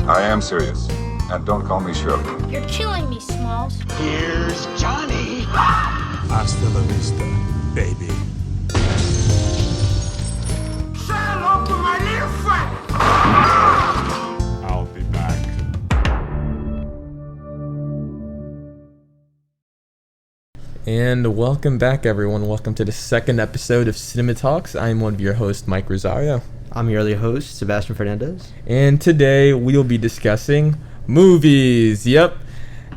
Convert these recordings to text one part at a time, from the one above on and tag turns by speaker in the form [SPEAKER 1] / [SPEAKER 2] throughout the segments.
[SPEAKER 1] I am serious. And don't call me Shirley.
[SPEAKER 2] You're killing me, Smalls.
[SPEAKER 3] Here's Johnny.
[SPEAKER 4] Hasta la vista, baby.
[SPEAKER 3] Say hello to my little friend.
[SPEAKER 4] I'll be back.
[SPEAKER 5] And welcome back, everyone. Welcome to the second episode of CinemaTalks. I'm one of your hosts, Mike Rosario.
[SPEAKER 6] I'm your other host, Sebastian Fernandez.
[SPEAKER 5] And today we'll be discussing movies. Yep,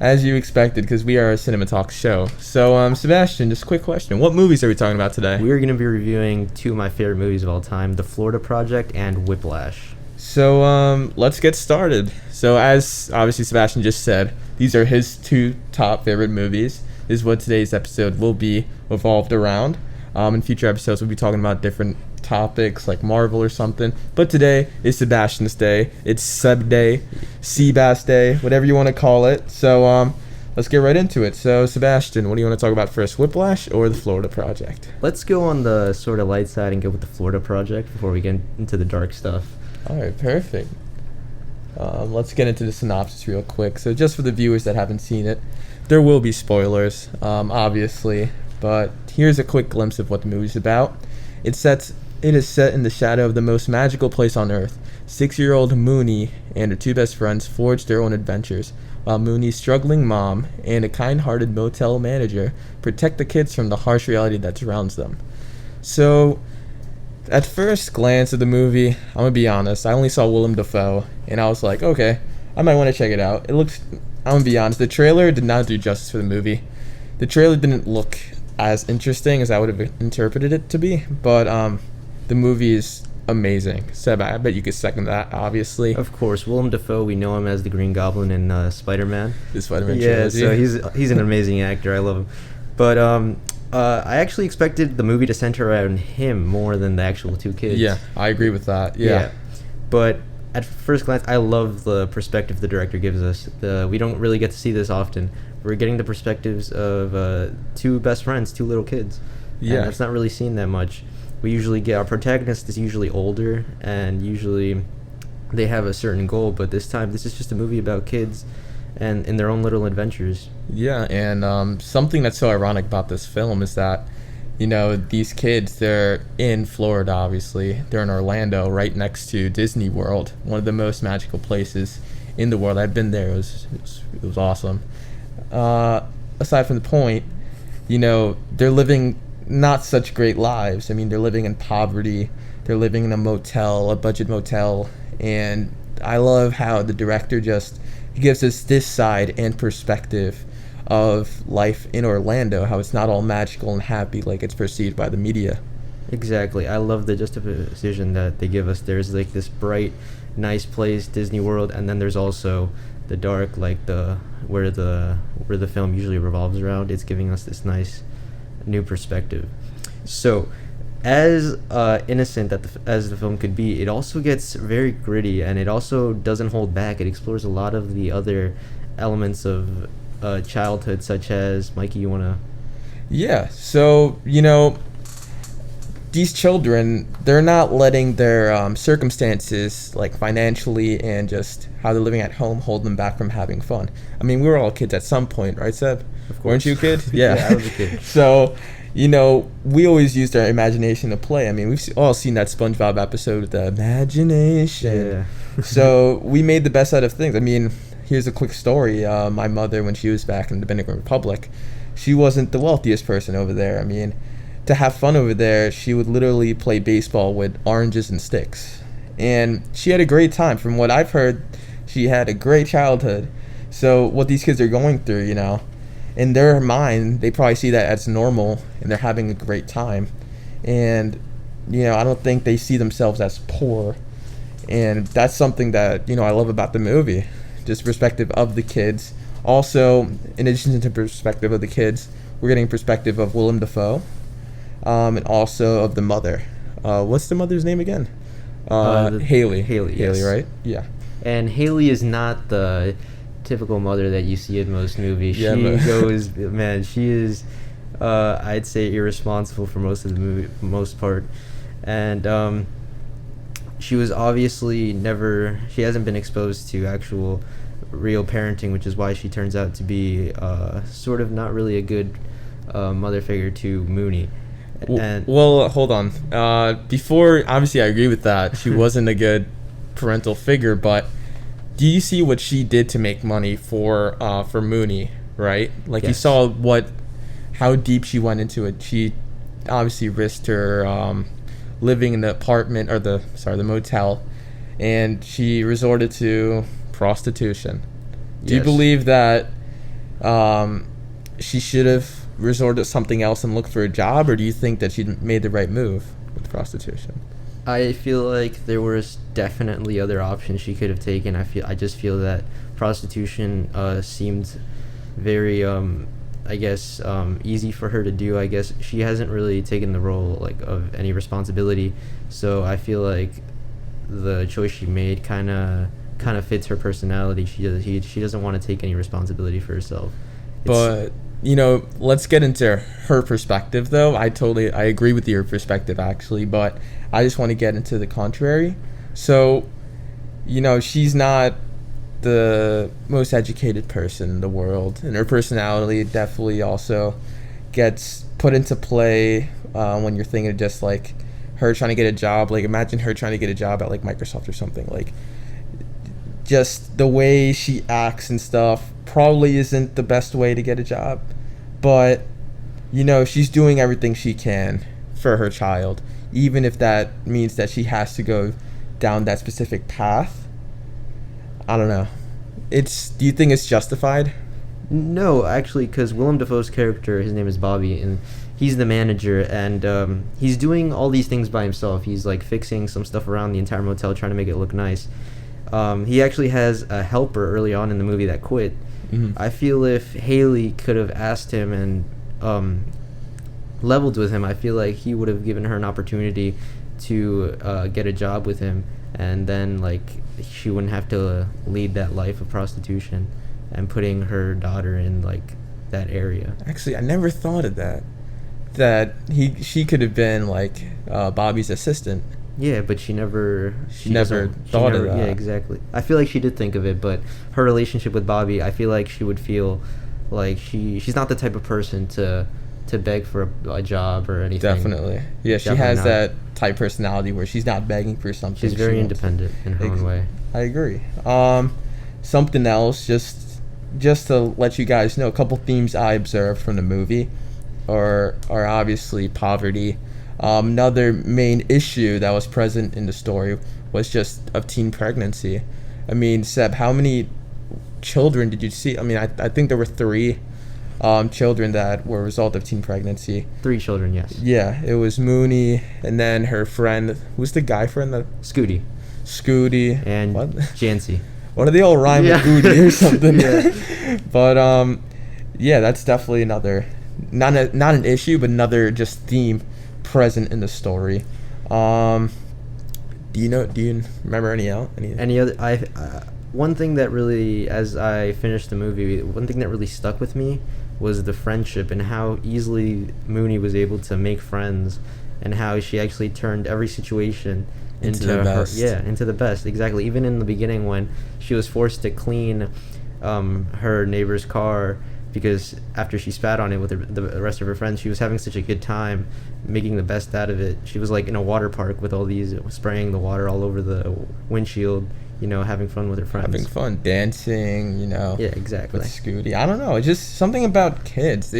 [SPEAKER 5] as you expected, because we are a CinemaTalks show. So, Sebastian, just a quick question. What movies are we talking about today?
[SPEAKER 6] We're going to be reviewing two of my favorite movies of all time, The Florida Project and Whiplash.
[SPEAKER 5] So, let's get started. So, as obviously Sebastian just said, these are his two top favorite movies. This is what today's episode will be revolved around. In future episodes, we'll be talking about different topics like Marvel or something. But today is Sebastian's Day. It's Seb Day, Seabass Day, whatever you want to call it. So, let's get right into it. So, Sebastian, what do you want to talk about first, Whiplash or The Florida Project?
[SPEAKER 6] Let's go on the sort of light side and go with The Florida Project before we get into the dark stuff.
[SPEAKER 5] All right, perfect. Let's get into the synopsis real quick. So, just for the viewers that haven't seen it, there will be spoilers, obviously, but here's a quick glimpse of what the movie's about. It is set in the shadow of the most magical place on Earth. 6-year-old Mooney and her two best friends forge their own adventures, while Mooney's struggling mom and a kind-hearted motel manager protect the kids from the harsh reality that surrounds them. So, at first glance of the movie, I'm gonna be honest, I only saw Willem Dafoe, and I was like, okay, I might want to check it out. I'm gonna be honest, the trailer did not do justice for the movie. The trailer didn't look as interesting as I would have interpreted it to be, but the movie is amazing. Seb, I bet you could second that, obviously.
[SPEAKER 6] Of course, Willem Dafoe, we know him as the Green Goblin in Spider-Man.
[SPEAKER 5] The Spider-Man
[SPEAKER 6] Yeah,
[SPEAKER 5] trilogy.
[SPEAKER 6] so he's an amazing actor. I love him. But I actually expected the movie to center around him more than the actual two kids.
[SPEAKER 5] Yeah, I agree with that. Yeah.
[SPEAKER 6] But at first glance, I love the perspective the director gives us. We don't really get to see this often. We're getting the perspectives of two best friends, two little kids.
[SPEAKER 5] Yeah.
[SPEAKER 6] And that's not really seen that much. We usually get our protagonist is usually older, and usually they have a certain goal, but this time this is just a movie about kids and in their own little adventures.
[SPEAKER 5] Yeah, and something that's so ironic about this film is that, you know, these kids, they're in Florida, obviously. They're in Orlando, right next to Disney World, one of the most magical places in the world. I've been there. It was awesome. Aside from the point, you know, they're living not such great lives. I mean, they're living in poverty. They're living in a motel, a budget motel. And I love how the director he gives us this side and perspective of life in Orlando, how it's not all magical and happy like it's perceived by the media.
[SPEAKER 6] Exactly. I love the juxtaposition that they give us. There's like this bright, nice place, Disney World, and then there's also the dark, like where the film usually revolves around. It's giving us this nice new perspective. So, as innocent as the film could be, it also gets very gritty, and it also doesn't hold back. It explores a lot of the other elements of childhood, such as, Mikey, you want to...
[SPEAKER 5] Yeah, so, you know, these children, they're not letting their circumstances, like financially and just how they're living at home, hold them back from having fun. I mean, we were all kids at some point, right, Seb?
[SPEAKER 6] Of course.
[SPEAKER 5] Weren't you a kid? Yeah.
[SPEAKER 6] I was a kid.
[SPEAKER 5] So, you know, we always used our imagination to play. I mean, we've all seen that SpongeBob episode with the imagination.
[SPEAKER 6] Yeah.
[SPEAKER 5] So we made the best out of things. I mean, here's a quick story. My mother, when she was back in the Dominican Republic, she wasn't the wealthiest person over there. I mean, to have fun over there, she would literally play baseball with oranges and sticks. And she had a great time. From what I've heard, she had a great childhood. So what these kids are going through, you know, in their mind, they probably see that as normal, and they're having a great time. And, you know, I don't think they see themselves as poor. And that's something that, you know, I love about the movie. Just perspective of the kids. Also, in addition to perspective of the kids, we're getting perspective of Willem Dafoe, and also of the mother. What's the mother's name again? Haley.
[SPEAKER 6] Haley,
[SPEAKER 5] Haley,
[SPEAKER 6] yes.
[SPEAKER 5] right? Yeah.
[SPEAKER 6] And Haley is not the typical mother that you see in most movies.
[SPEAKER 5] Yeah,
[SPEAKER 6] she is, I'd say, irresponsible for most of the movie, for most part. And she was obviously she hasn't been exposed to actual real parenting, which is why she turns out to be sort of not really a good mother figure to Mooney. And
[SPEAKER 5] Well, hold on. Before, obviously, I agree with that. She wasn't a good parental figure, but do you see what she did to make money for Mooney? Right? Like, you
[SPEAKER 6] Yes.
[SPEAKER 5] saw how deep she went into it. She obviously risked her living in the apartment or the motel, and she resorted to prostitution. Do you
[SPEAKER 6] Yes.
[SPEAKER 5] believe that she should have resorted to something else and looked for a job, or do you think that she made the right move with prostitution?
[SPEAKER 6] I feel like there was definitely other options she could have taken. I just feel that prostitution seemed very I guess easy for her to do. I guess she hasn't really taken the role like of any responsibility, so I feel like the choice she made kind of fits her personality. She doesn't want to take any responsibility for herself.
[SPEAKER 5] But let's get into her perspective, though. I agree with your perspective, actually, but I just want to get into the contrary. So, she's not the most educated person in the world, and her personality definitely also gets put into play when you're thinking of just like her trying to get a job. Like, imagine her trying to get a job at like Microsoft or something. Like, just the way she acts and stuff probably isn't the best way to get a job, but she's doing everything she can for her child, even if that means that she has to go down that specific path. I don't know. Do you think it's justified?
[SPEAKER 6] No, actually, because Willem Dafoe's character, his name is Bobby, and he's the manager, and he's doing all these things by himself. He's like fixing some stuff around the entire motel, trying to make it look nice. He actually has a helper early on in the movie that quit.
[SPEAKER 5] Mm-hmm.
[SPEAKER 6] I feel if Haley could have asked him and leveled with him, I feel like he would have given her an opportunity to get a job with him, and then like she wouldn't have to lead that life of prostitution and putting her daughter in like that area.
[SPEAKER 5] Actually, I never thought of that. That she could have been like Bobby's assistant.
[SPEAKER 6] Yeah, but she never
[SPEAKER 5] thought of that.
[SPEAKER 6] Yeah, exactly. I feel like she did think of it, but her relationship with Bobby, I feel like she would feel like she's not the type of person to beg for a job or anything.
[SPEAKER 5] Definitely. Yeah, she
[SPEAKER 6] Definitely
[SPEAKER 5] has
[SPEAKER 6] not.
[SPEAKER 5] that type personality where she's not begging for something.
[SPEAKER 6] She's very
[SPEAKER 5] She wants-
[SPEAKER 6] independent in her own way.
[SPEAKER 5] I agree. Something else, just to let you guys know, a couple themes I observed from the movie are obviously poverty. Another main issue that was present in the story was just of teen pregnancy. I mean, Seb, how many children did you see? I mean, I think there were 3 children that were a result of teen pregnancy.
[SPEAKER 6] 3 children, yes.
[SPEAKER 5] Yeah, it was Mooney, and then her friend. Who's the guy friend?
[SPEAKER 6] Scooty
[SPEAKER 5] Scooty.
[SPEAKER 6] and
[SPEAKER 5] What?
[SPEAKER 6] Jancy.
[SPEAKER 5] What do they all rhyme
[SPEAKER 6] Yeah.
[SPEAKER 5] with Goody or something?
[SPEAKER 6] Yeah.
[SPEAKER 5] But yeah, that's definitely another not an issue, but another just theme present in the story. Do you remember any
[SPEAKER 6] other one thing that really, as I finished the movie, one thing that really stuck with me was the friendship and how easily Mooney was able to make friends, and how she actually turned every situation
[SPEAKER 5] Into the best.
[SPEAKER 6] into the best. Exactly. Even in the beginning, when she was forced to clean her neighbor's car because after she spat on it with the rest of her friends, she was having such a good time making the best out of it. She was like in a water park with all these, spraying the water all over the windshield, having fun with her friends.
[SPEAKER 5] Having fun, dancing,
[SPEAKER 6] Yeah, exactly.
[SPEAKER 5] with Scooty. I don't know. It's just something about kids.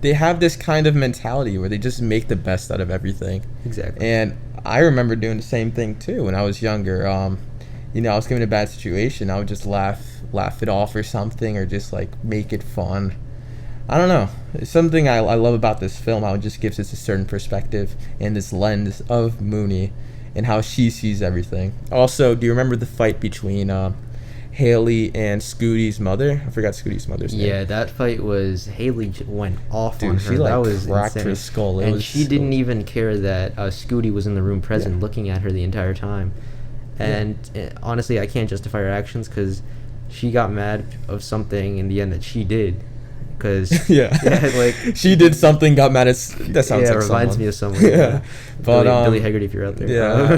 [SPEAKER 5] They have this kind of mentality where they just make the best out of everything.
[SPEAKER 6] Exactly.
[SPEAKER 5] And I remember doing the same thing too when I was younger. I was given a bad situation, I would just laugh it off or something, or just like make it fun. I don't know. It's something I love about this film, how it just gives us a certain perspective and this lens of Mooney and how she sees everything. Also, do you remember the fight between Haley and Scooty's mother? I forgot Scooty's mother's name.
[SPEAKER 6] Yeah, that fight was, Haley went off
[SPEAKER 5] Dude,
[SPEAKER 6] on her.
[SPEAKER 5] she like
[SPEAKER 6] That was
[SPEAKER 5] cracked
[SPEAKER 6] insane.
[SPEAKER 5] her skull.
[SPEAKER 6] And she didn't even care that Scooty was in the room present,
[SPEAKER 5] Yeah.
[SPEAKER 6] looking at her the entire time. And honestly, I can't justify her actions because she got mad of something in the end that she did. because
[SPEAKER 5] Yeah.
[SPEAKER 6] like
[SPEAKER 5] She did something, got mad at. That sounds
[SPEAKER 6] yeah,
[SPEAKER 5] like
[SPEAKER 6] it reminds
[SPEAKER 5] someone.
[SPEAKER 6] me of someone.
[SPEAKER 5] Yeah. But
[SPEAKER 6] Billy Haggerty, if you're out there.
[SPEAKER 5] Yeah.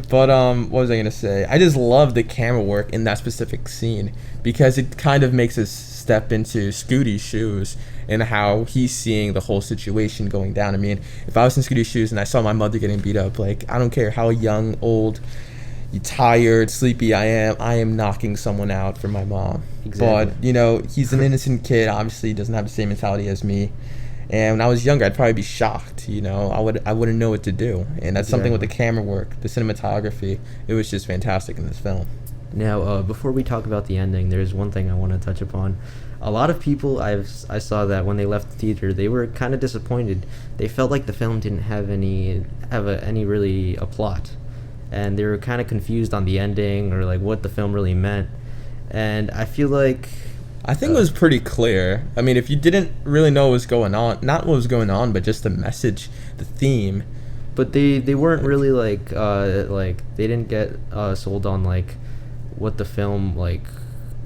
[SPEAKER 5] But what was I gonna say? I just love the camera work in that specific scene because it kind of makes us step into Scooty's shoes and how he's seeing the whole situation going down. I mean, if I was in Scooty's shoes and I saw my mother getting beat up, like, I don't care how young, old, tired, sleepy I am knocking someone out for my mom.
[SPEAKER 6] Exactly.
[SPEAKER 5] But, you know, he's an innocent kid. Obviously, he doesn't have the same mentality as me. And when I was younger, I'd probably be shocked. You know, I wouldn't know what to do. And that's something with the camera work, the cinematography. It was just fantastic in this film.
[SPEAKER 6] Now, before we talk about the ending, there's one thing I want to touch upon. A lot of people I saw that when they left the theater, they were kind of disappointed. They felt like the film didn't have any really a plot, and they were kind of confused on the ending or like what the film really meant. And I feel like
[SPEAKER 5] I think it was pretty clear. I mean, if you didn't really know what was going on, not what was going on, but just the message, the theme.
[SPEAKER 6] But they weren't really like they didn't get sold on like what the film, like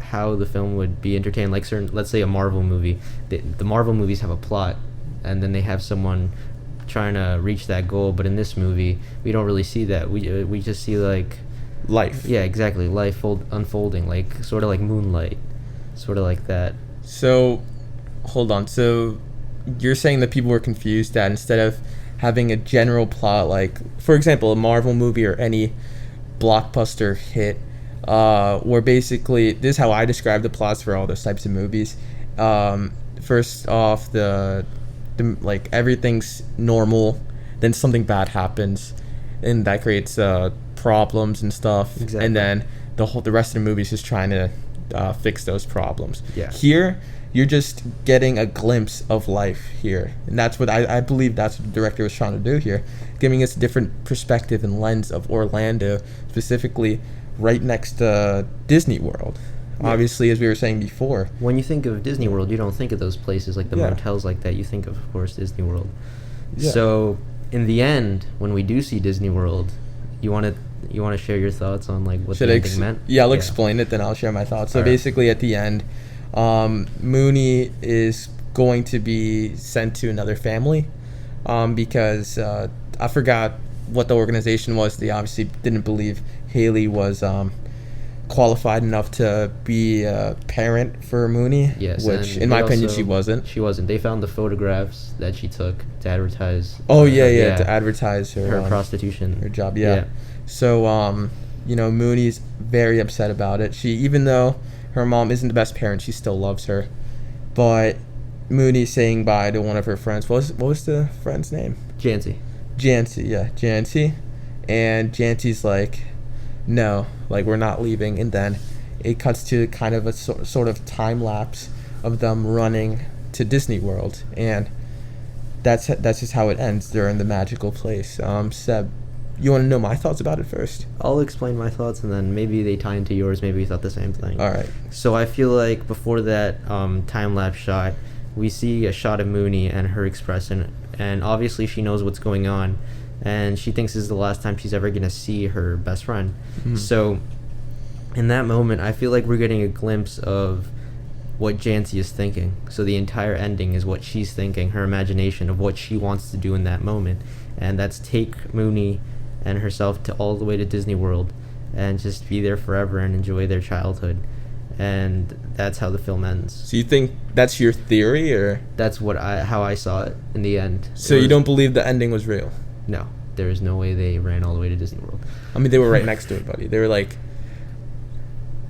[SPEAKER 6] how the film would be entertained. Like certain, let's say a Marvel movie, the Marvel movies have a plot, and then they have someone trying to reach that goal. But in this movie, we don't really see that. We just see like
[SPEAKER 5] Life.
[SPEAKER 6] yeah, exactly, life unfolding, like sort of like Moonlight, sort of like that.
[SPEAKER 5] So, hold on. So, you're saying that people were confused that instead of having a general plot, like, for example, a Marvel movie or any blockbuster hit, where basically, this is how I describe the plots for all those types of movies. First off, the like, everything's normal, then something bad happens, and that creates problems and stuff.
[SPEAKER 6] Exactly.
[SPEAKER 5] And then the rest of the movie is just trying to fix those problems.
[SPEAKER 6] Yeah.
[SPEAKER 5] Here, you're just getting a glimpse of life here, and that's what I believe that's what the director was trying to do here, giving us a different perspective and lens of Orlando, specifically right next to Disney World. Yeah. Obviously, as we were saying before,
[SPEAKER 6] When you think of Disney World, you don't think of those places like the
[SPEAKER 5] Yeah.
[SPEAKER 6] motels like that. You think of course, Disney World.
[SPEAKER 5] Yeah.
[SPEAKER 6] So in the end, when we do see Disney World, you want to share your thoughts on like what
[SPEAKER 5] should
[SPEAKER 6] the
[SPEAKER 5] I
[SPEAKER 6] ending meant?
[SPEAKER 5] Yeah, I'll explain it, then I'll share my thoughts. So
[SPEAKER 6] All right.
[SPEAKER 5] basically, at the end, Mooney is going to be sent to another family because I forgot what the organization was. They obviously didn't believe Haley was qualified enough to be a parent for Mooney,
[SPEAKER 6] Yes,
[SPEAKER 5] which
[SPEAKER 6] and
[SPEAKER 5] in my
[SPEAKER 6] they
[SPEAKER 5] opinion
[SPEAKER 6] also-
[SPEAKER 5] she wasn't.
[SPEAKER 6] She wasn't. They found the photographs that she took to advertise.
[SPEAKER 5] Oh yeah, to advertise
[SPEAKER 6] her
[SPEAKER 5] her
[SPEAKER 6] prostitution.
[SPEAKER 5] her job. Yeah. So you know, Mooney's very upset about it. She, even though her mom isn't the best parent, she still loves her. But Mooney's saying bye to one of her friends. What was the friend's name?
[SPEAKER 6] Jancy.
[SPEAKER 5] Jancy, yeah, Jancy. And Jancy's like, no, like, we're not leaving. And then it cuts to kind of a sort of time lapse of them running to Disney World, and that's just how it ends. They're in the magical place. Seb, you want to know my thoughts about it first?
[SPEAKER 6] I'll explain my thoughts, and then maybe they tie into yours. Maybe we thought the same thing.
[SPEAKER 5] All right.
[SPEAKER 6] So I feel like before that time-lapse shot, we see a shot of Mooney and her expression, and obviously she knows what's going on, and she thinks this is the last time she's ever going to see her best friend.
[SPEAKER 5] Mhm.
[SPEAKER 6] So in that moment, I feel like we're getting a glimpse of what Jancy is thinking. So the entire ending is what she's thinking, her imagination of what she wants to do in that moment, and that's take Mooney and herself to all the way to Disney World and just be there forever and enjoy their childhood. And that's how the film ends.
[SPEAKER 5] So you think that's your theory, or
[SPEAKER 6] That's how I saw it in the end.
[SPEAKER 5] so you don't believe the ending was real?
[SPEAKER 6] No, there is no way they ran all the way to Disney World.
[SPEAKER 5] I mean, they were right next to it, buddy. They were like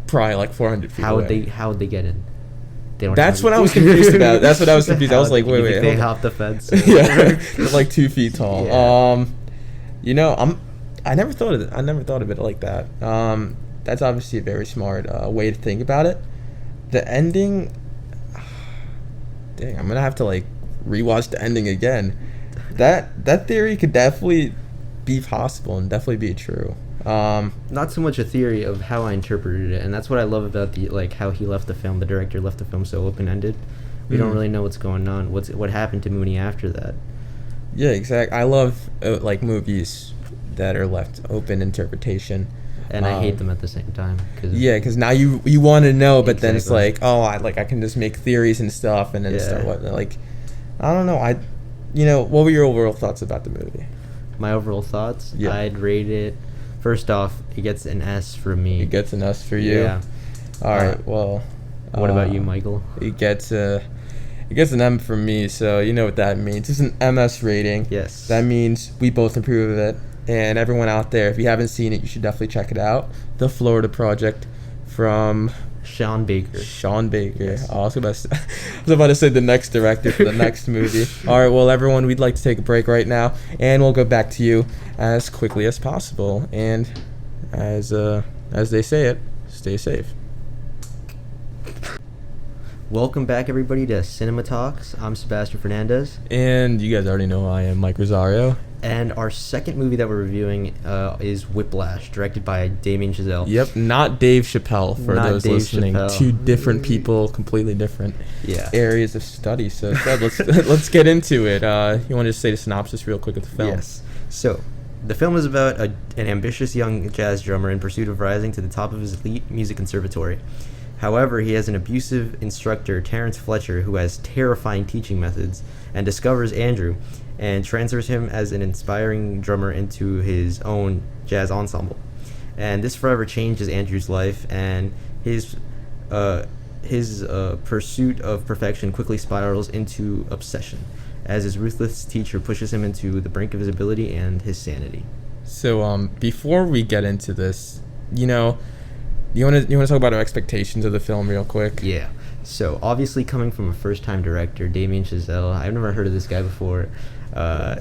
[SPEAKER 5] probably like 400 feet
[SPEAKER 6] How
[SPEAKER 5] away.
[SPEAKER 6] would they get in? They don't
[SPEAKER 5] That's
[SPEAKER 6] have-
[SPEAKER 5] what I was confused about. That's what I was confused. I was like,
[SPEAKER 6] You
[SPEAKER 5] wait,
[SPEAKER 6] think they
[SPEAKER 5] hold on.
[SPEAKER 6] hopped the fence.
[SPEAKER 5] Yeah, they're like 2 feet tall.
[SPEAKER 6] Yeah.
[SPEAKER 5] You know, I never thought of it like that. That's obviously a very smart way to think about it. The ending, dang, I'm gonna have to like rewatch the ending again. That theory could definitely be possible and definitely be true.
[SPEAKER 6] Not so much a theory of how I interpreted it, and that's what I love about how he left the film. The director left the film so open-ended. We don't really know what's going on. What happened to Mooney after that?
[SPEAKER 5] Yeah, exactly. I love like movies that are left open interpretation.
[SPEAKER 6] And I hate them at the same time.
[SPEAKER 5] Yeah, because now you want to know, but then it's
[SPEAKER 6] Exactly.
[SPEAKER 5] like, oh, I can just make theories and stuff, and then start like, I don't know. What were your overall thoughts about the movie?
[SPEAKER 6] My overall thoughts?
[SPEAKER 5] Yeah.
[SPEAKER 6] I'd rate it. First off, it gets an S for me.
[SPEAKER 5] It gets an S for you.
[SPEAKER 6] Yeah.
[SPEAKER 5] All right. Well.
[SPEAKER 6] What about you, Michael?
[SPEAKER 5] It gets an M from me. So you know what that means. It's an MS rating.
[SPEAKER 6] Yes.
[SPEAKER 5] That means we both approve of it. And everyone out there, if you haven't seen it, you should definitely check it out. The Florida Project from
[SPEAKER 6] Sean Baker.
[SPEAKER 5] Yes. I was about to say the next director for the next movie. All right, well, everyone, we'd like to take a break right now, and we'll go back to you as quickly as possible. And as they say it, stay safe.
[SPEAKER 6] Welcome back, everybody, to CinemaTalks. I'm Sebastian Fernandez.
[SPEAKER 5] And you guys already know who I am, Mike Rosario.
[SPEAKER 6] And our second movie that we're reviewing is Whiplash, directed by Damien Chazelle.
[SPEAKER 5] Yep, not Dave Chappelle, for
[SPEAKER 6] Not
[SPEAKER 5] those
[SPEAKER 6] Dave
[SPEAKER 5] listening.
[SPEAKER 6] Chappelle.
[SPEAKER 5] Two different people, completely different
[SPEAKER 6] Yeah.
[SPEAKER 5] areas of study. So, Seb, let's get into it. You want to just say the synopsis real quick of the film?
[SPEAKER 6] Yes. So, the film is about an ambitious young jazz drummer in pursuit of rising to the top of his elite music conservatory. However, he has an abusive instructor, Terrence Fletcher, who has terrifying teaching methods, and discovers Andrew and transfers him as an inspiring drummer into his own jazz ensemble. And this forever changes Andrew's life, and his pursuit of perfection quickly spirals into obsession, as his ruthless teacher pushes him into the brink of his ability and his sanity.
[SPEAKER 5] So, before we get into this, you want to talk about our expectations of the film real quick?
[SPEAKER 6] Yeah. So, obviously, coming from a first-time director, Damien Chazelle, I've never heard of this guy before.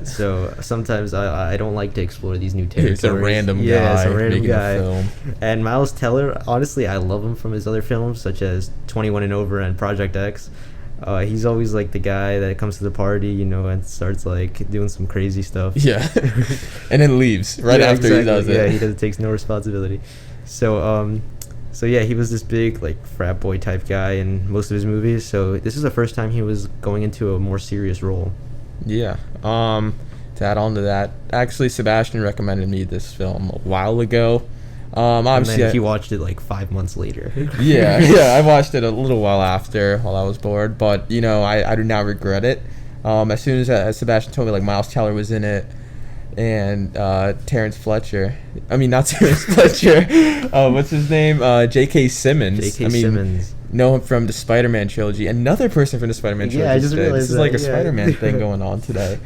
[SPEAKER 6] So sometimes I don't like to explore these new territories.
[SPEAKER 5] It's a random guy.
[SPEAKER 6] Yeah, it's a random
[SPEAKER 5] making
[SPEAKER 6] guy.
[SPEAKER 5] a film.
[SPEAKER 6] And Miles Teller, honestly, I love him from his other films, such as 21 and Over and Project X. He's always like the guy that comes to the party, and starts like doing some crazy stuff.
[SPEAKER 5] Yeah, and then leaves right after he does it.
[SPEAKER 6] Yeah, he takes no responsibility. So yeah, he was this big like frat boy type guy in most of his movies. So this is the first time he was going into a more serious role.
[SPEAKER 5] Yeah. To add on to that, actually, Sebastian recommended me this film a while ago. Obviously,
[SPEAKER 6] and then he watched it like 5 months later.
[SPEAKER 5] yeah, I watched it a little while after while I was bored, but I do not regret it. As soon as Sebastian told me like Miles Teller was in it and Terrence Fletcher, not Terrence Fletcher, what's his name? J.K. Simmons.
[SPEAKER 6] Simmons.
[SPEAKER 5] Know him from the Spider-Man trilogy. Another person from the Spider-Man trilogy.
[SPEAKER 6] Yeah, I just realized
[SPEAKER 5] this is
[SPEAKER 6] that,
[SPEAKER 5] like a
[SPEAKER 6] yeah.
[SPEAKER 5] Spider-Man thing going on today.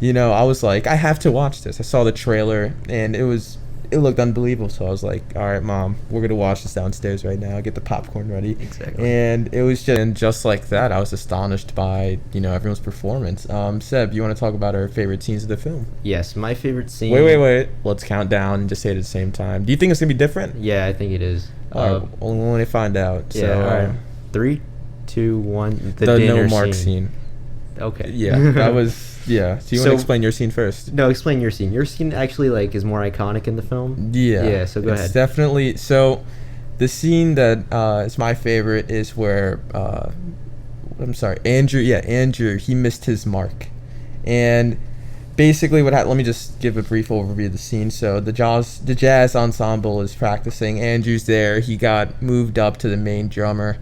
[SPEAKER 5] I was like, I have to watch this. I saw the trailer and it looked unbelievable. So I was like, all right, Mom, we're gonna watch this downstairs right now. Get the popcorn ready.
[SPEAKER 6] Exactly.
[SPEAKER 5] And it was just like that. I was astonished by everyone's performance. Seb, you want to talk about our favorite scenes of the film?
[SPEAKER 6] Yes, my favorite scene.
[SPEAKER 5] Wait. Let's count down and just say it at the same time. Do you think it's gonna be different?
[SPEAKER 6] Yeah, I think it is.
[SPEAKER 5] We'll only find out.
[SPEAKER 6] Yeah.
[SPEAKER 5] So,
[SPEAKER 6] All right. 3, 2, 1. The
[SPEAKER 5] no
[SPEAKER 6] dinner
[SPEAKER 5] Mark scene.
[SPEAKER 6] Okay.
[SPEAKER 5] Yeah, that was. Yeah. So you want to explain your scene first?
[SPEAKER 6] No, explain your scene. Your scene actually is more iconic in the film.
[SPEAKER 5] Yeah.
[SPEAKER 6] Yeah. So go
[SPEAKER 5] it's
[SPEAKER 6] ahead.
[SPEAKER 5] Definitely. So, the scene that is my favorite is where Andrew. Yeah, Andrew. He missed his mark, and basically what happened. Let me just give a brief overview of the scene. So the jazz ensemble is practicing. Andrew's there. He got moved up to the main drummer.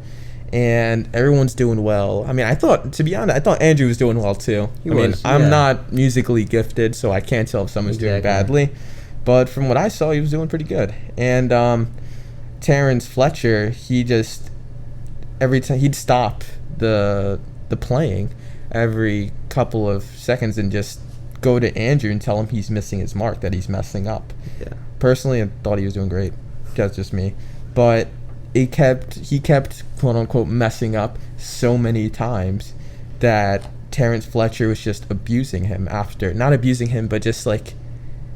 [SPEAKER 5] And everyone's doing well. To be honest, I thought Andrew was doing well too. I'm not musically gifted, so I can't tell if someone's doing badly. But from what I saw, he was doing pretty good. And Terrence Fletcher, he just every time he'd stop the playing every couple of seconds and just go to Andrew and tell him he's missing his mark, that he's messing up.
[SPEAKER 6] Yeah.
[SPEAKER 5] Personally, I thought he was doing great. That's just me. But he kept quote unquote messing up so many times that Terrence Fletcher was just abusing him not abusing him, but just like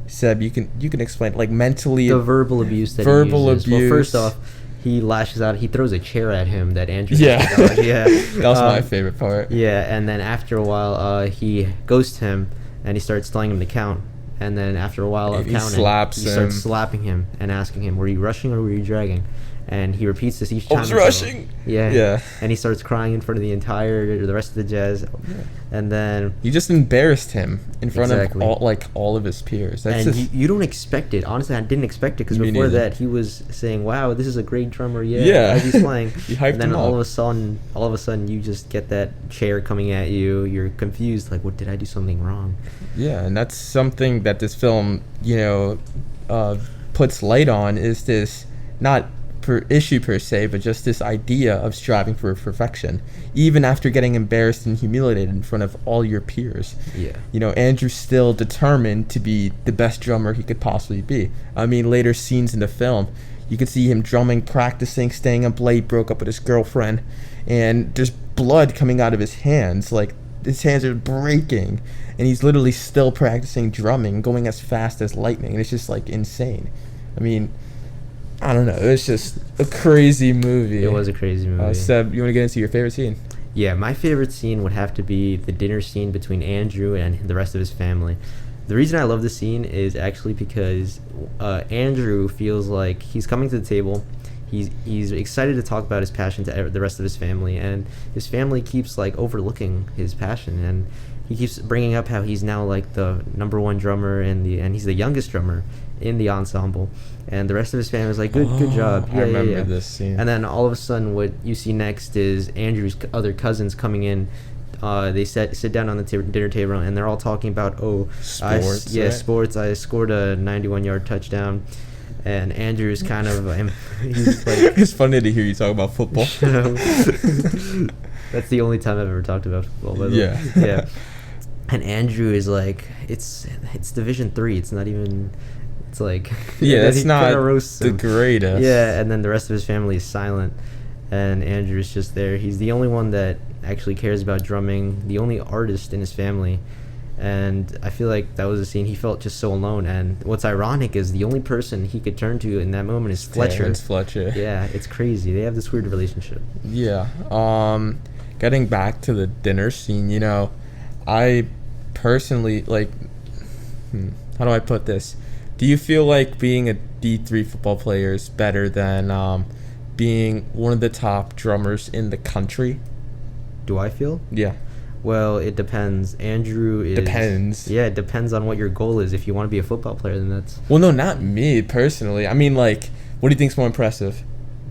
[SPEAKER 5] Seb, you can explain like mentally
[SPEAKER 6] the verbal abuse that
[SPEAKER 5] verbal
[SPEAKER 6] he uses.
[SPEAKER 5] abuse.
[SPEAKER 6] Well, first off, he lashes out. He throws a chair at him that Andrew.
[SPEAKER 5] Yeah.
[SPEAKER 6] has to dodge. Yeah.
[SPEAKER 5] That was my favorite part.
[SPEAKER 6] Yeah, and then after a while, he goes to him and he starts telling him to count. And then after a while of
[SPEAKER 5] He
[SPEAKER 6] counting,
[SPEAKER 5] slaps
[SPEAKER 6] he starts
[SPEAKER 5] him.
[SPEAKER 6] slapping him and asking him, "Were you rushing or were you dragging?" and he repeats this each
[SPEAKER 5] I
[SPEAKER 6] time.
[SPEAKER 5] was
[SPEAKER 6] until-
[SPEAKER 5] rushing.
[SPEAKER 6] Yeah.
[SPEAKER 5] Yeah.
[SPEAKER 6] And he starts crying in front of the rest of the jazz, and then.
[SPEAKER 5] You just embarrassed him in front
[SPEAKER 6] Exactly.
[SPEAKER 5] of all of his peers. That's
[SPEAKER 6] And
[SPEAKER 5] just,
[SPEAKER 6] you don't expect it. Honestly, I didn't expect it because
[SPEAKER 5] Me
[SPEAKER 6] before
[SPEAKER 5] neither.
[SPEAKER 6] that he was saying, "Wow, this is a great drummer." Yeah,
[SPEAKER 5] Yeah.
[SPEAKER 6] as he's playing.
[SPEAKER 5] You hyped
[SPEAKER 6] and then
[SPEAKER 5] him
[SPEAKER 6] all
[SPEAKER 5] up.
[SPEAKER 6] of a sudden, you just get that chair coming at you. You're confused, like, "What did I do something wrong?"
[SPEAKER 5] yeah, and that's something that this film, puts light on, is this not issue per se, but just this idea of striving for perfection, even after getting embarrassed and humiliated in front of all your peers.
[SPEAKER 6] Yeah.
[SPEAKER 5] Andrew's still determined to be the best drummer he could possibly be. I mean, later scenes in the film, you could see him drumming, practicing, staying up late, broke up with his girlfriend, and there's blood coming out of his hands. Like, his hands are breaking, and he's literally still practicing drumming, going as fast as lightning, and it's just, like, insane. I mean, I don't know. It was just a crazy movie.
[SPEAKER 6] It was a crazy movie.
[SPEAKER 5] Seb, you want to get into your favorite scene?
[SPEAKER 6] Yeah, my favorite scene would have to be the dinner scene between Andrew and the rest of his family. The reason I love this scene is actually because Andrew feels like he's coming to the table. He's excited to talk about his passion to the rest of his family, and his family keeps like overlooking his passion, and he keeps bringing up how he's now like the number one drummer and he's the youngest drummer in the ensemble, and the rest of his family is like, good job.
[SPEAKER 5] I remember this scene.
[SPEAKER 6] And then all of a sudden, what you see next is Andrew's other cousins coming in. They sit down on the dinner table, and they're all talking about
[SPEAKER 5] Sports,
[SPEAKER 6] right?
[SPEAKER 5] sports.
[SPEAKER 6] I scored a 91-yard touchdown, and Andrew's kind of he's like,
[SPEAKER 5] It's funny to hear you talk about football.
[SPEAKER 6] That's the only time I've ever talked about football. By the
[SPEAKER 5] Yeah.
[SPEAKER 6] way. Yeah. And Andrew is like, it's Division 3. It's not even. It's like
[SPEAKER 5] Yeah,
[SPEAKER 6] and
[SPEAKER 5] that's
[SPEAKER 6] he
[SPEAKER 5] not
[SPEAKER 6] kinda roasts
[SPEAKER 5] the
[SPEAKER 6] him.
[SPEAKER 5] greatest.
[SPEAKER 6] Yeah, and then the rest of his family is silent, and Andrew's just there. He's the only one that actually cares about drumming, the only artist in his family, and I feel like that was a scene he felt just so alone. And what's ironic is the only person he could turn to in that moment is Fletcher.
[SPEAKER 5] Terrence Fletcher.
[SPEAKER 6] Yeah, it's crazy. They have this weird relationship.
[SPEAKER 5] Yeah. Getting back to the dinner scene, I personally like. How do I put this? Do you feel like being a D3 football player is better than being one of the top drummers in the country?
[SPEAKER 6] Do I feel?
[SPEAKER 5] Yeah.
[SPEAKER 6] Well, it depends. Andrew is...
[SPEAKER 5] Depends.
[SPEAKER 6] Yeah, it depends on what your goal is. If you want to be a football player, then that's...
[SPEAKER 5] Well, no, not me personally. I mean, like, what do you think's more impressive?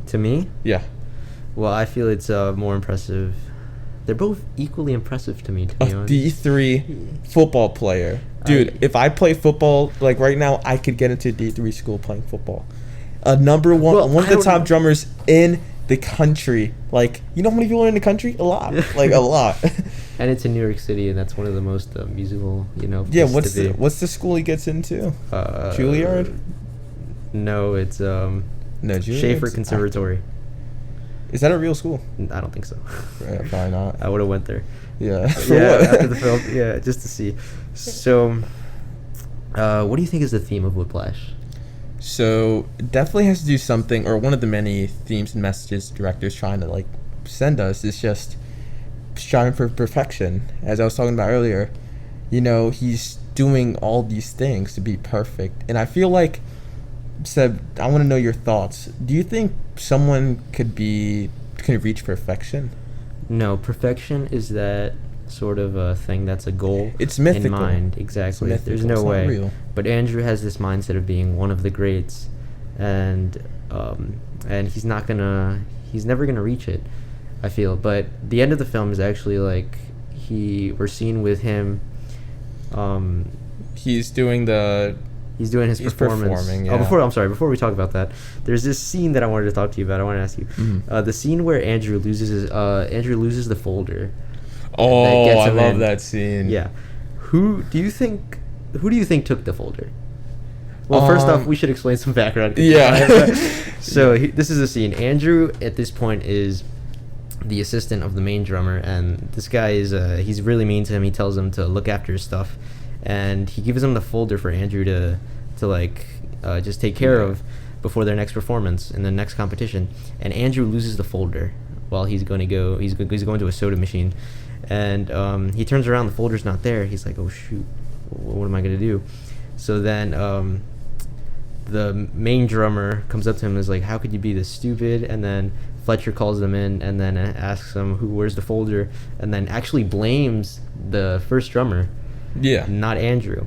[SPEAKER 6] To me?
[SPEAKER 5] Yeah.
[SPEAKER 6] Well, I feel it's more impressive. They're both equally impressive to me, to
[SPEAKER 5] A
[SPEAKER 6] be honest.
[SPEAKER 5] D3 football player. Dude, if I play football, like right now, I could get into a D3 school playing football. Number one,
[SPEAKER 6] Well,
[SPEAKER 5] one of
[SPEAKER 6] I
[SPEAKER 5] the
[SPEAKER 6] don't
[SPEAKER 5] top
[SPEAKER 6] know.
[SPEAKER 5] drummers in the country. Like, you know how many people are in the country? A lot. Like, a lot.
[SPEAKER 6] And it's in New York City, and that's one of the most musical,
[SPEAKER 5] Yeah,
[SPEAKER 6] places to be.
[SPEAKER 5] what's the school he gets into?
[SPEAKER 6] Uh,
[SPEAKER 5] Juilliard?
[SPEAKER 6] No, it's
[SPEAKER 5] No, Juilliard.
[SPEAKER 6] Schaefer Conservatory.
[SPEAKER 5] Is that a real school?
[SPEAKER 6] I don't think so.
[SPEAKER 5] Yeah, probably not.
[SPEAKER 6] I would have went there.
[SPEAKER 5] Yeah. For
[SPEAKER 6] Yeah,
[SPEAKER 5] what?
[SPEAKER 6] after the film. Yeah, just to see. So, what do you think is the theme of Whiplash?
[SPEAKER 5] So it definitely has to do something, or one of the many themes and messages the director's trying to like send us is just striving for perfection. As I was talking about earlier, he's doing all these things to be perfect, and I feel like, Seb, I want to know your thoughts. Do you think someone could reach perfection?
[SPEAKER 6] No, perfection is that sort of a thing that's a goal.
[SPEAKER 5] It's mythical.
[SPEAKER 6] In mind, exactly.
[SPEAKER 5] It's
[SPEAKER 6] There's
[SPEAKER 5] mythical,
[SPEAKER 6] no
[SPEAKER 5] it's not
[SPEAKER 6] way.
[SPEAKER 5] real.
[SPEAKER 6] But Andrew has this mindset of being one of the greats, and he's never gonna reach it, I feel. But the end of the film is actually like we're seeing with him.
[SPEAKER 5] He's doing the.
[SPEAKER 6] He's doing his performance.
[SPEAKER 5] Performing,
[SPEAKER 6] Oh,
[SPEAKER 5] yeah.
[SPEAKER 6] before we talk about that, there's this scene that I wanted to talk to you about. I want to ask you, the scene where Andrew loses the folder.
[SPEAKER 5] Oh,
[SPEAKER 6] gets
[SPEAKER 5] I
[SPEAKER 6] him
[SPEAKER 5] love
[SPEAKER 6] in.
[SPEAKER 5] that scene.
[SPEAKER 6] Yeah, who do you think took the folder? Well, first off, we should explain some background.
[SPEAKER 5] Yeah.
[SPEAKER 6] So this is a scene. Andrew at this point is the assistant of the main drummer, and this guy is he's really mean to him. He tells him to look after his stuff, and he gives him the folder for Andrew to just take care of before their next performance in the next competition. And Andrew loses the folder while he's going to a soda machine, and he turns around, the folder's not there. He's like, oh shoot, what am I going to do? So then the main drummer comes up to him and is like, "How could you be this stupid?" And then Fletcher calls them in and then asks him, "Where's the folder?" And then actually blames the first drummer,
[SPEAKER 5] Yeah.
[SPEAKER 6] not Andrew.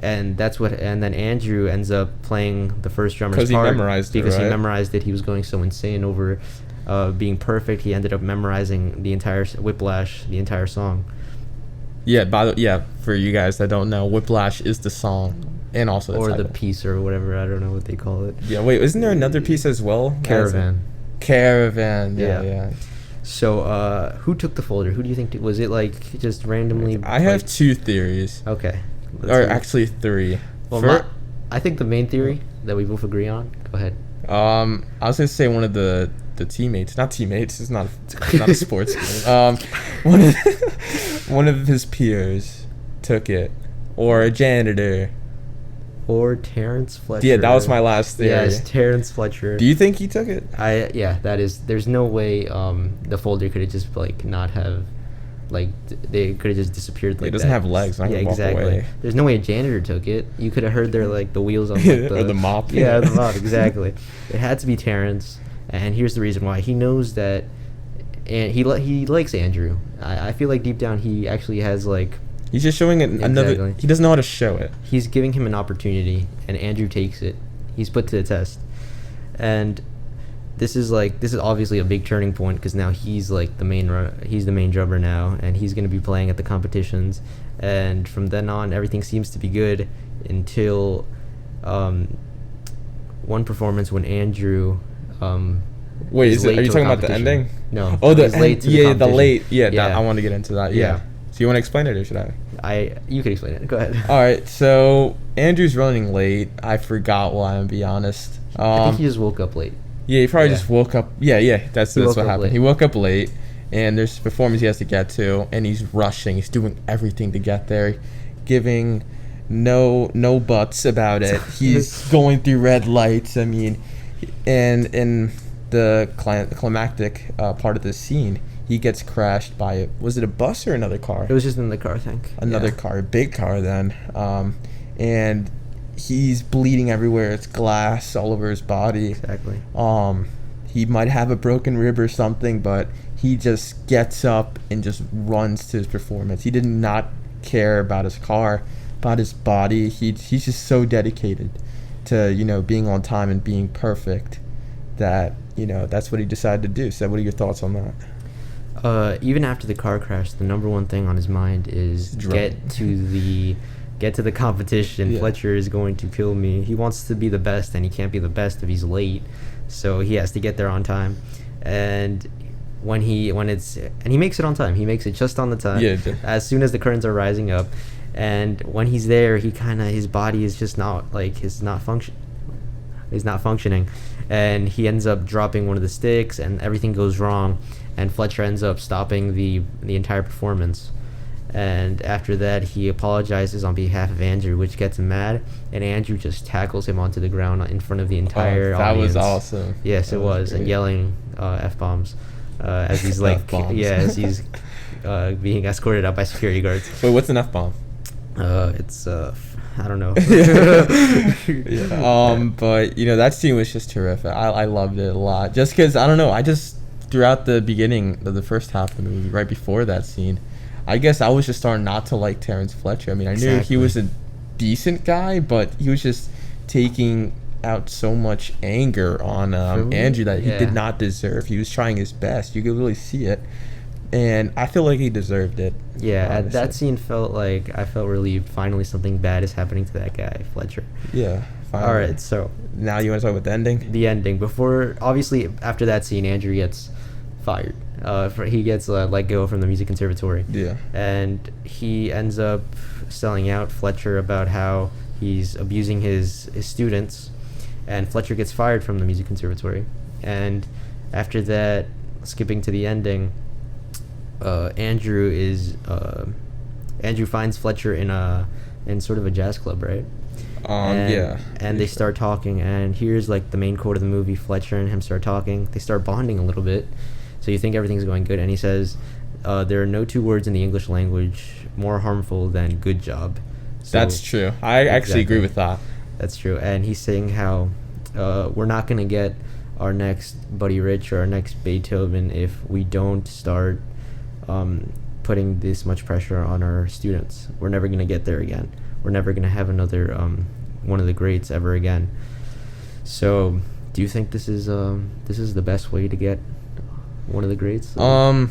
[SPEAKER 6] And that's what. And then Andrew ends up playing the first drummer's
[SPEAKER 5] 'Cause he
[SPEAKER 6] part
[SPEAKER 5] memorized it,
[SPEAKER 6] because he
[SPEAKER 5] right?
[SPEAKER 6] memorized it. He was going so insane over being perfect. He ended up memorizing the entire Whiplash, the entire song.
[SPEAKER 5] Yeah, for you guys that don't know, Whiplash is the song and also the
[SPEAKER 6] Or the
[SPEAKER 5] title.
[SPEAKER 6] piece or whatever. I don't know what they call it.
[SPEAKER 5] Yeah, wait, isn't there another piece as well?
[SPEAKER 6] Caravan.
[SPEAKER 5] Caravan,
[SPEAKER 6] Yeah.
[SPEAKER 5] yeah.
[SPEAKER 6] So, who took the folder? Who do you think was it like just randomly?
[SPEAKER 5] I have
[SPEAKER 6] like-
[SPEAKER 5] 2 theories.
[SPEAKER 6] Okay. Let's
[SPEAKER 5] Or
[SPEAKER 6] hear it.
[SPEAKER 5] actually 3.
[SPEAKER 6] Well, I think the main theory that we both agree on. Go ahead.
[SPEAKER 5] I was gonna say one of the teammates, not teammates. It's not a sports game. One of his peers took it, or a janitor.
[SPEAKER 6] Or Terrence Fletcher.
[SPEAKER 5] Yeah, that was my last theory.
[SPEAKER 6] Yes, Terrence Fletcher.
[SPEAKER 5] Do you think he took it?
[SPEAKER 6] That is. There's no way the folder could have just like not have, like they could have just disappeared like
[SPEAKER 5] It doesn't
[SPEAKER 6] that.
[SPEAKER 5] have legs. I
[SPEAKER 6] Yeah,
[SPEAKER 5] can walk
[SPEAKER 6] exactly.
[SPEAKER 5] away.
[SPEAKER 6] There's no way a janitor took it. You could have heard their like the wheels on like,
[SPEAKER 5] Or the mop.
[SPEAKER 6] Yeah, the mop. Exactly. It had to be Terrence, and here's the reason why. He knows that, and he likes Andrew. I feel like deep down he actually has like.
[SPEAKER 5] He's just showing it another.
[SPEAKER 6] Exactly.
[SPEAKER 5] He doesn't know how to show it.
[SPEAKER 6] He's giving him an opportunity, and Andrew takes it. He's put to the test, and this is obviously a big turning point because now he's like the main drummer now, and he's going to be playing at the competitions, and from then on everything seems to be good until one performance when Andrew.
[SPEAKER 5] Wait,
[SPEAKER 6] is
[SPEAKER 5] are
[SPEAKER 6] late
[SPEAKER 5] you
[SPEAKER 6] to a
[SPEAKER 5] talking about the
[SPEAKER 6] competition.
[SPEAKER 5] ending?
[SPEAKER 6] No.
[SPEAKER 5] Oh,
[SPEAKER 6] he's late to the
[SPEAKER 5] the
[SPEAKER 6] competition.
[SPEAKER 5] late. Yeah,
[SPEAKER 6] Yeah.
[SPEAKER 5] I want to get into that. Yeah.
[SPEAKER 6] Yeah.
[SPEAKER 5] So you want to explain it or should I?
[SPEAKER 6] You could explain it. Go ahead.
[SPEAKER 5] All right. So Andrew's running late. I forgot why. To be honest.
[SPEAKER 6] I think he just woke up late.
[SPEAKER 5] Yeah, he probably
[SPEAKER 6] Yeah.
[SPEAKER 5] just woke up. Yeah. That's
[SPEAKER 6] He woke
[SPEAKER 5] what
[SPEAKER 6] up
[SPEAKER 5] happened.
[SPEAKER 6] late.
[SPEAKER 5] He woke up late, and there's a performance he has to get to, and he's rushing. He's doing everything to get there, giving no buts about it. He's going through red lights. I mean, and in the climactic part of the scene, he gets crashed by was it a bus or another car?
[SPEAKER 6] It was just in the car, I think.
[SPEAKER 5] Another
[SPEAKER 6] Yeah.
[SPEAKER 5] car, a big car then, and he's bleeding everywhere. It's glass all over his body.
[SPEAKER 6] Exactly.
[SPEAKER 5] He might have a broken rib or something, but he just gets up and just runs to his performance. He did not care about his car, about his body. He's just so dedicated to being on time and being perfect that that's what he decided to do. So what are your thoughts on that?
[SPEAKER 6] Even after the car crash, the number one thing on his mind is get to the competition.
[SPEAKER 5] Yeah.
[SPEAKER 6] Fletcher is going to kill me. He wants to be the best, and he can't be the best if he's late. So he has to get there on time. And he makes it on time. He makes it just on the time.
[SPEAKER 5] Yeah.
[SPEAKER 6] As soon as the curtains are rising up, and when he's there, his body is just not functioning, and he ends up dropping one of the sticks, and everything goes wrong. And Fletcher ends up stopping the entire performance. And after that, he apologizes on behalf of Andrew, which gets him mad. And Andrew just tackles him onto the ground in front of the entire
[SPEAKER 5] that
[SPEAKER 6] audience.
[SPEAKER 5] was awesome.
[SPEAKER 6] Yes,
[SPEAKER 5] That
[SPEAKER 6] it was. And
[SPEAKER 5] great.
[SPEAKER 6] yelling F-bombs as he's as he's being escorted out by security guards.
[SPEAKER 5] Wait, what's an F-bomb?
[SPEAKER 6] It's I don't know.
[SPEAKER 5] But that scene was just terrific. I loved it a lot. Just because I don't know. Throughout the beginning of the first half of the movie, right before that scene, I guess I was just starting not to like Terrence Fletcher. I mean, I knew he was a decent guy, but he was just taking out so much anger on Andrew that he did not deserve. He was trying his best. You could really see it. And I feel like he deserved it.
[SPEAKER 6] Yeah,
[SPEAKER 5] honestly.
[SPEAKER 6] that scene I felt relieved. Finally, something bad is happening to that guy, Fletcher.
[SPEAKER 5] Yeah. Finally.
[SPEAKER 6] All right, so
[SPEAKER 5] Now you want to talk about the ending?
[SPEAKER 6] the ending. Obviously, after that scene, Andrew gets fired. He gets let go from the music conservatory.
[SPEAKER 5] Yeah.
[SPEAKER 6] And he ends up selling out Fletcher about how he's abusing his students, and Fletcher gets fired from the music conservatory. And after that, skipping to the ending, Andrew finds Fletcher in sort of a jazz club, right? And they start talking, and here's like the main quote of the movie. Fletcher and him start talking. They start bonding a little bit, so you think everything's going good. And he says, there are no two words in the English language more harmful than good job. So,
[SPEAKER 5] That's true. I actually agree with that.
[SPEAKER 6] That's true. And he's saying how we're not going to get our next Buddy Rich or our next Beethoven if we don't start putting this much pressure on our students. We're never going to get there again. We're never going to have another one of the greats ever again. So, do you think this is the best way to get one of the greats? Do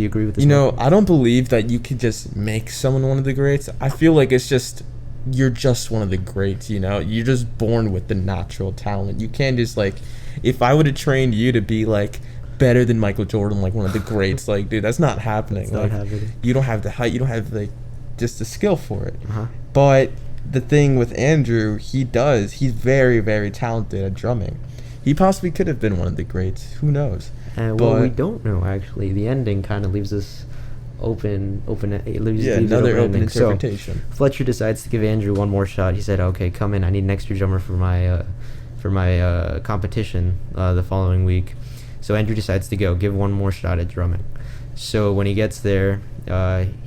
[SPEAKER 6] you agree with this?
[SPEAKER 5] I don't believe that you could just make someone one of the greats. I feel like it's just you're just one of the greats. You're just born with the natural talent. You can't just if I would have trained you to be better than Michael Jordan, one of the greats, dude, that's not happening.
[SPEAKER 6] It's not happening.
[SPEAKER 5] You don't have the height. You don't have just the skill for it.
[SPEAKER 6] Uh-huh.
[SPEAKER 5] But the thing with Andrew, he's very, very talented at drumming. He possibly could have been one of the greats. Who knows?
[SPEAKER 6] Well, we don't know, actually. The ending kind of leaves us open. It leaves
[SPEAKER 5] another open
[SPEAKER 6] ending.
[SPEAKER 5] interpretation.
[SPEAKER 6] So Fletcher decides to give Andrew one more shot. He said, "Okay, come in. I need an extra drummer for my competition the following week." So Andrew decides to give one more shot at drumming. So when he gets there,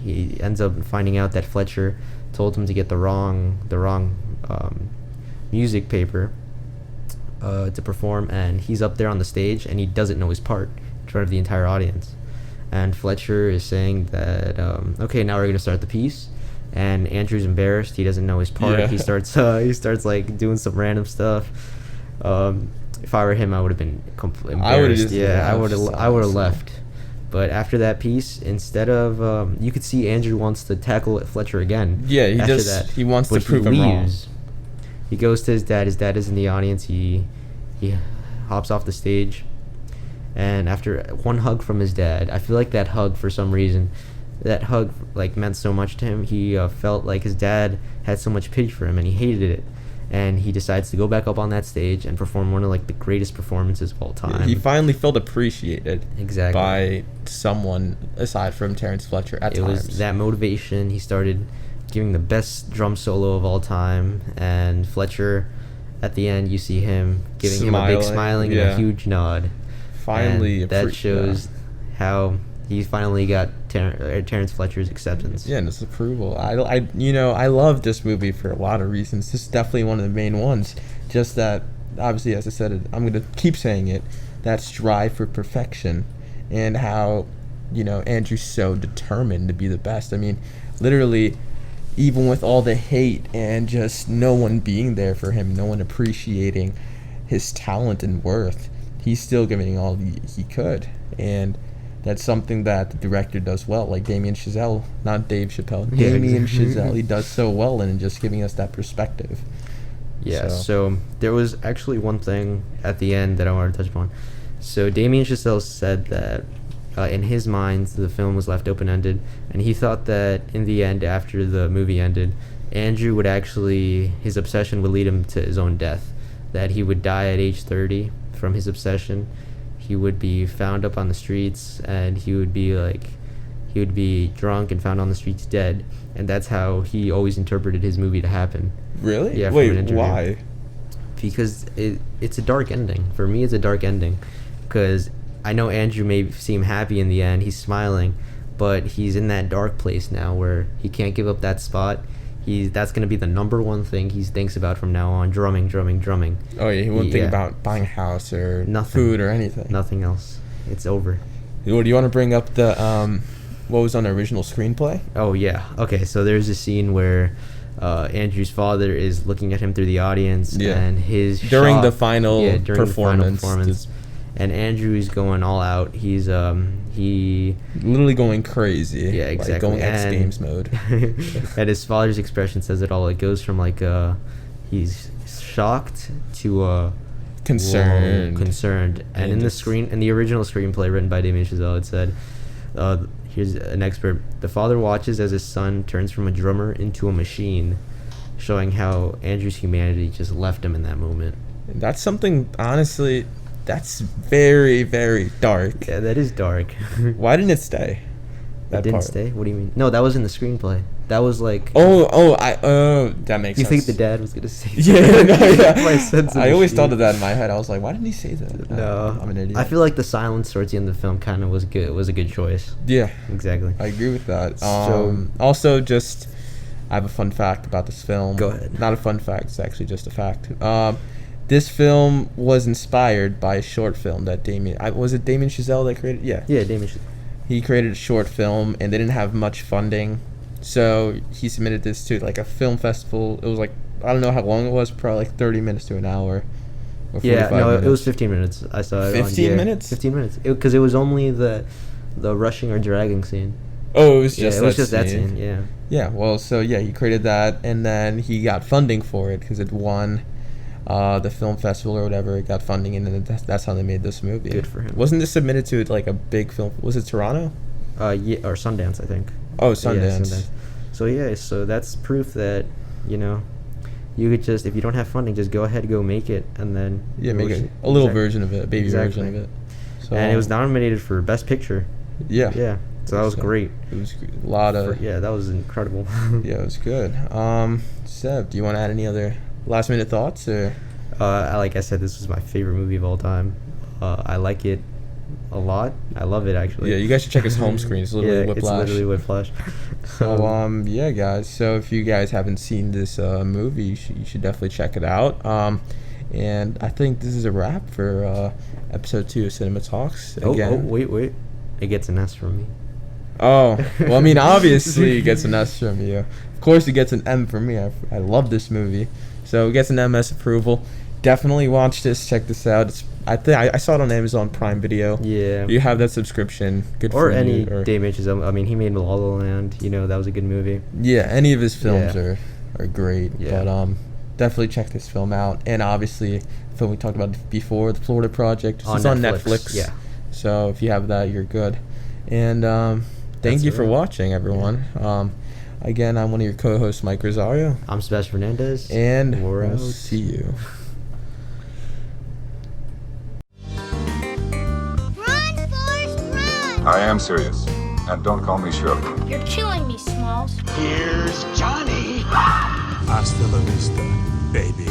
[SPEAKER 6] he ends up finding out that Fletcher told him to get the wrong music paper to perform, and he's up there on the stage and he doesn't know his part in front of the entire audience. And Fletcher is saying that okay, now we're gonna start the piece, and Andrew's embarrassed. He doesn't know his part.
[SPEAKER 5] Yeah.
[SPEAKER 6] He starts doing some random stuff. If I were him, I would have been completely embarrassed. I would have left. But after that piece, instead of you could see Andrew wants to tackle Fletcher again.
[SPEAKER 5] Yeah, he wants to prove him wrong.
[SPEAKER 6] He goes to his dad. His dad is in the audience. He hops off the stage, and after one hug from his dad, I feel like that hug, for some reason, meant so much to him. He felt like his dad had so much pity for him, and he hated it. And he decides to go back up on that stage and perform one of the greatest performances of all time.
[SPEAKER 5] He finally felt appreciated
[SPEAKER 6] by
[SPEAKER 5] someone aside from Terrence Fletcher at times.
[SPEAKER 6] It was that motivation. He started giving the best drum solo of all time, and Fletcher, at the end, you see him giving him a big smiling and a huge nod.
[SPEAKER 5] Finally,
[SPEAKER 6] and that shows how he finally got Terrence Fletcher's acceptance.
[SPEAKER 5] Yeah, and his approval. I love this movie for a lot of reasons. This is definitely one of the main ones. Just that, obviously, as I said, I'm going to keep saying it, that strive for perfection, and how, Andrew's so determined to be the best. I mean, literally, even with all the hate and just no one being there for him, no one appreciating his talent and worth, he's still giving all he could. And that's something that the director does well, like Damien Chazelle, not Dave Chappelle. Damien Chazelle, he does so well in just giving us that perspective.
[SPEAKER 6] Yeah, so there was actually one thing at the end that I wanted to touch upon. So Damien Chazelle said that in his mind, the film was left open-ended, and he thought that in the end, after the movie ended, Andrew would his obsession would lead him to his own death, that he would die at age 30 from his obsession. He would be found up on the streets, and he would be drunk and found on the streets dead, and that's how he always interpreted his movie to happen.
[SPEAKER 5] Really?
[SPEAKER 6] Yeah.
[SPEAKER 5] Wait, why?
[SPEAKER 6] Because it's a dark ending. For me, it's a dark ending, because I know Andrew may seem happy in the end. He's smiling, but he's in that dark place now where he can't give up that spot. That's going to be the number one thing he thinks about from now on, drumming.
[SPEAKER 5] Oh, yeah, he won't think about buying a house or food or anything.
[SPEAKER 6] Nothing else. It's over.
[SPEAKER 5] Do you want to bring up the what was on the original screenplay?
[SPEAKER 6] Oh, yeah. Okay, so there's a scene where Andrew's father is looking at him through the audience, and
[SPEAKER 5] during the final performance.
[SPEAKER 6] And Andrew is going all out. He's
[SPEAKER 5] literally going crazy.
[SPEAKER 6] Yeah, exactly.
[SPEAKER 5] Going X Games mode.
[SPEAKER 6] And his father's expression says it all. It goes from he's shocked to concerned. And in the original screenplay written by Damien Chazelle, it said, here's an expert. The father watches as his son turns from a drummer into a machine, showing how Andrew's humanity just left him in that moment.
[SPEAKER 5] That's something, honestly, that's very, very dark.
[SPEAKER 6] Yeah, that is dark.
[SPEAKER 5] Why didn't it stay?
[SPEAKER 6] It didn't stay? What do you mean? No, that was in the screenplay. That was like...
[SPEAKER 5] that makes sense.
[SPEAKER 6] You think the dad was going to say that?
[SPEAKER 5] Yeah, no, yeah.
[SPEAKER 6] My son's
[SPEAKER 5] I always thought of that in my head. I was like, why didn't he say that?
[SPEAKER 6] No.
[SPEAKER 5] I'm an idiot.
[SPEAKER 6] I feel like the silence towards the end of the film kind of was good. It was a good choice.
[SPEAKER 5] Yeah.
[SPEAKER 6] Exactly.
[SPEAKER 5] I agree with that.
[SPEAKER 6] So...
[SPEAKER 5] Also, just... I have a fun fact about this film.
[SPEAKER 6] Go ahead.
[SPEAKER 5] Not a fun fact. It's actually just a fact. This film was inspired by a short film that was it Damien Chazelle that created? Yeah.
[SPEAKER 6] Yeah, Damien Chazelle.
[SPEAKER 5] He created a short film, and they didn't have much funding, so he submitted this to like a film festival. It was like, I don't know how long it was, probably like 30 minutes to an hour. Or 45 minutes.
[SPEAKER 6] It was 15 minutes. I saw it.
[SPEAKER 5] 15 minutes?
[SPEAKER 6] 15 minutes. Because it was only the rushing or dragging scene.
[SPEAKER 5] Oh, it was just
[SPEAKER 6] that scene. Yeah.
[SPEAKER 5] Yeah. Well, so yeah, he created that, and then he got funding for it because it won the film festival or whatever. It got funding, and then that's how they made this movie.
[SPEAKER 6] Good for him.
[SPEAKER 5] Wasn't this submitted to like a big film? Was it Toronto?
[SPEAKER 6] Yeah, or Sundance, I think.
[SPEAKER 5] Oh, Sundance.
[SPEAKER 6] Yeah, Sundance. So yeah, so that's proof that you could just, if you don't have funding, just go ahead, go make it, and then
[SPEAKER 5] make a little version of it, a baby version of it. So,
[SPEAKER 6] and it was nominated for Best Picture.
[SPEAKER 5] Yeah.
[SPEAKER 6] Yeah. So that was great.
[SPEAKER 5] It was a lot of.
[SPEAKER 6] That was incredible.
[SPEAKER 5] Yeah, it was good. Seb, do you want to add any other last minute thoughts or?
[SPEAKER 6] Like I said, this was my favorite movie of all time. I like it a lot. I love it, actually.
[SPEAKER 5] Yeah, you guys should check his home screen. It's literally Whiplash.
[SPEAKER 6] It's literally Whiplash.
[SPEAKER 5] So yeah, guys. So if you guys haven't seen this movie, you should definitely check it out. And I think this is a wrap for episode 2 of Cinema Talks. Again.
[SPEAKER 6] Wait. It gets an S from me.
[SPEAKER 5] Oh, well, I mean, obviously it gets an S from you. Of course, it gets an M from me. I love this movie. So it gets an MS approval. Definitely watch this. Check this out. I saw it on Amazon Prime Video.
[SPEAKER 6] Yeah.
[SPEAKER 5] You have that subscription. Good
[SPEAKER 6] or
[SPEAKER 5] for
[SPEAKER 6] any
[SPEAKER 5] you. Or
[SPEAKER 6] Damien Chazelle. I mean, he made La La Land. That was a good movie.
[SPEAKER 5] Yeah, any of his films are great.
[SPEAKER 6] Yeah.
[SPEAKER 5] But definitely check this film out. And obviously, the film we talked about before, The Florida Project. It's on Netflix.
[SPEAKER 6] Yeah.
[SPEAKER 5] So if you have that, you're good. And thank you for watching, everyone. Yeah. Again, I'm one of your co-hosts, Mike Rosario.
[SPEAKER 6] I'm Sebastian Fernandez.
[SPEAKER 5] And
[SPEAKER 6] we'll
[SPEAKER 5] we'll see you.
[SPEAKER 2] Run, Forrest, run!
[SPEAKER 1] I am serious. And don't call me Shirley.
[SPEAKER 2] You're killing me, Smalls.
[SPEAKER 3] Here's Johnny.
[SPEAKER 4] Hasta la vista, baby.